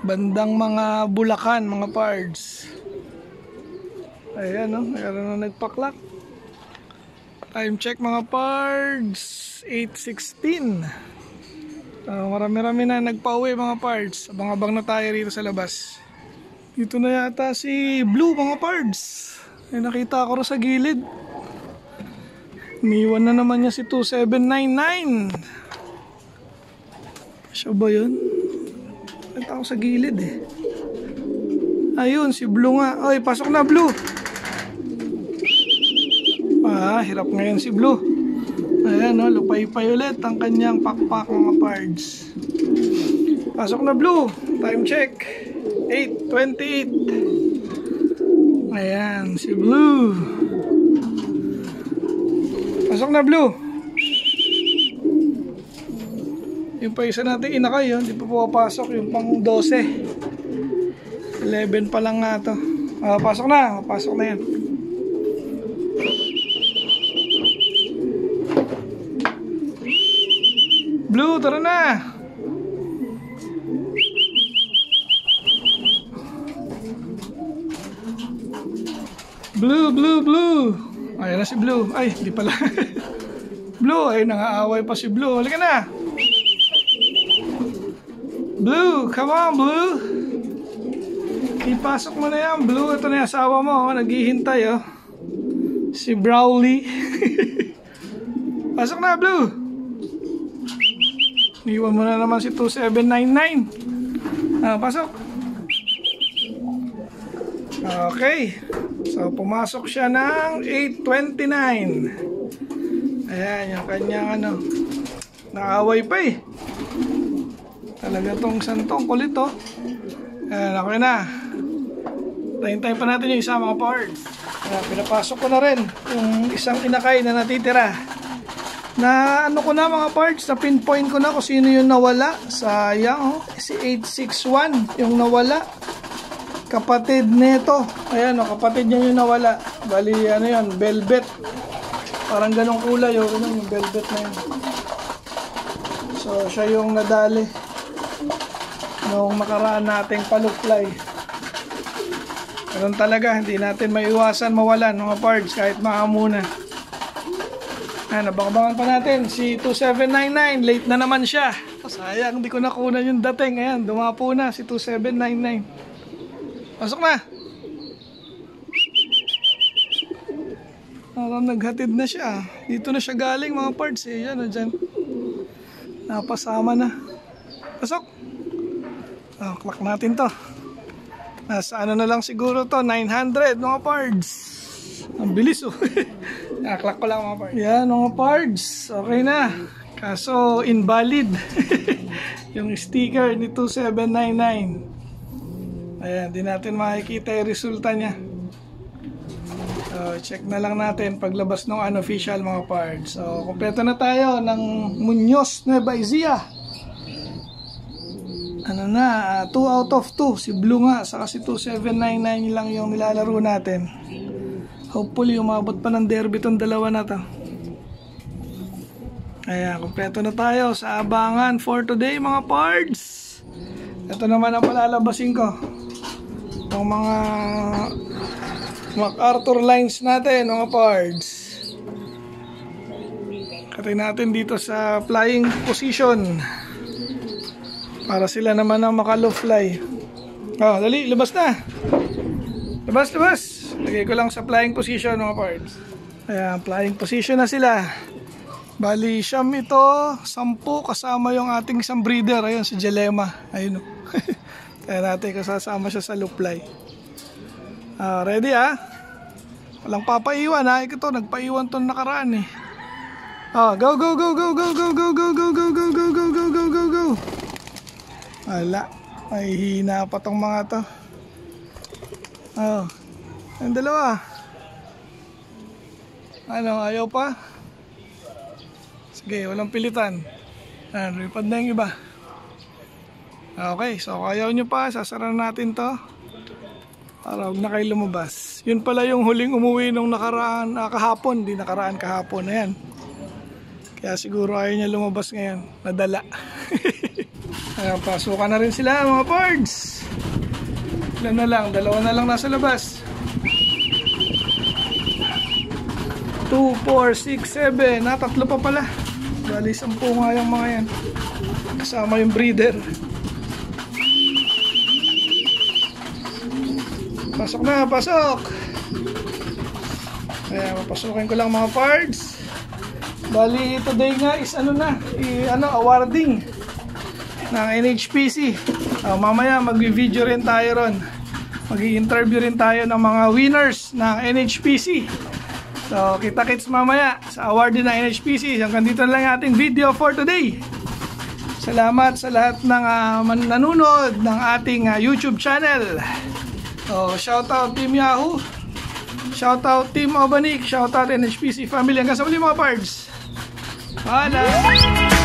bandang mga Bulacan mga pards. Ayan, no? Mayroon na nagpaklak. Time check mga pards, 8:16. Marami-rami na nagpa-uwi mga pards. Abang-abang na tayo rito sa labas. Dito na yata si Blue mga pards. Ay, nakita ko rin sa gilid. Niwan na naman niya si 2799. Siya ba yun? Nakita ko sa gilid eh. Ayun, si Blue nga. Oy, pasok na Blue. Hirap ngayon si Blue. Ayan, no, lupay-pay ulit ang kanyang pakpak mga pards. Pasok na Blue. Time check, 8:28. Ayan, si Blue. Pasok na Blue. Yung pa isa natin inakay, yun, di pa pumapasok. Yung pang 12. 11 pa lang nga to. Pasok na. Pasok na yan. Blue, tara na. Blue, Blue, Blue. Ayan na si Blue. Ay, di pala. Blue, ay nangaaway pa si Blue. Halika na. Blue, come on Blue. Ipasok mo na yan Blue. Ito na yung asawa mo, naghihintay oh. Si Brawley. Pasok na Blue. Iwan mo na naman si 2799. Pasok. Okay. So pumasok siya ng 8:29. Ayan yung kanyang ano. Naaway pa eh. Talaga tong santong kulit oh. Ayan, okay na. Tayin-tayin pa natin yung isa mga parts. Pinapasok ko na rin yung isang inakay na natitira. Na ano ko na mga parts, na pinpoint ko na kung sino yung nawala. Sayang oh, si 861 yung nawala. Kapatid nito. Ayan oh, kapatid niya yung nawala. Bali ano yun, velvet. Parang ganong kulay oh, ganun yung velvet na yun. So siya yung nadali nung makaraan nating paluklay. Ganun talaga, hindi natin maiwasan mawalan mga parts kahit maamuna. Ayan, nabang-abangan pa natin si 2799, late na naman siya. Sayang, hindi ko nakunan yung dating. Ayan, dumapo na si 2799. Pasok na. Parang naghatid na siya. Dito na siya galing mga parts eh. Yan o dyan. Napasama na. Pasok. Clock natin to. Nasa ano na lang siguro to, 900 mga parts. Ang bilis oh. Clock ko lang mga parts. Yan mga parts. Okay na. Kaso invalid. Yung sticker ni 2799. Ayan, di natin makikita yung resulta niya. So, check na lang natin paglabas ng unofficial mga parts. So, kompleto na tayo ng Muñoz Nueva Ecija. Ano na, 2 out of 2. Si Blue nga, saka si 2799 lang yung nilalaro natin. Hopefully, umabot pa ng derby itong dalawa na to. Ayan, kompleto na tayo sa abangan for today mga parts. Ito naman ang palalabasin ko. Itong mga MacArthur lines natin mga parts. Katay natin dito sa flying position. Para sila naman ang makalow fly. Dali, labas na. Labas, labas. Lagay ko lang sa flying position mga parts. Ayan, flying position na sila. Bali, siyam ito, 10 kasama yung ating isang breeder. Ayun, si Jelema. Ayun o. Kaya natin kasama siya sa loop fly. Ready ah? Walang papaiwan ha. Ito, nagpaiwan itong nakaraan eh. Go, go, go, go, go, go, go, go, go, go, go, go, go, go, go, go, go. Wala. May hina pa tong mga to. Ang dalawa. Ano, ayaw pa? Sige, walang pilitan. Ripad na yung iba. Okay, so ayaw nyo pa, sasara natin to para huwag na kayo lumabas. Yun pala yung huling umuwi nung nakaraan, kahapon, di nakaraan kahapon. Ayan. Kaya siguro ayaw niya lumabas ngayon, nadala. Ayan, pasukan na rin sila mga pards. Ilan na lang, dalawa na lang nasa labas. 2, 4, 6, 7. Tatlo pa pala. Bali 10 nga yung mga yan. Kasama yung breeder. Pasok na, pasok. Ayan, papasukin ko lang mga pards. Bali today nga is awarding ng NHPC. Mamaya mag-video rin tayo ron. Mag-i-interview rin tayo ng mga winners ng NHPC. So kita-kits mamaya sa awarding ng NHPC. Hanggang dito na lang yung ating video for today. Salamat sa lahat ng nanonood ng ating YouTube channel. Shoutout Team Yahoo, shoutout Team Obanik, shoutout NHPC family. Hanggang sa muli mga pards. Paalam!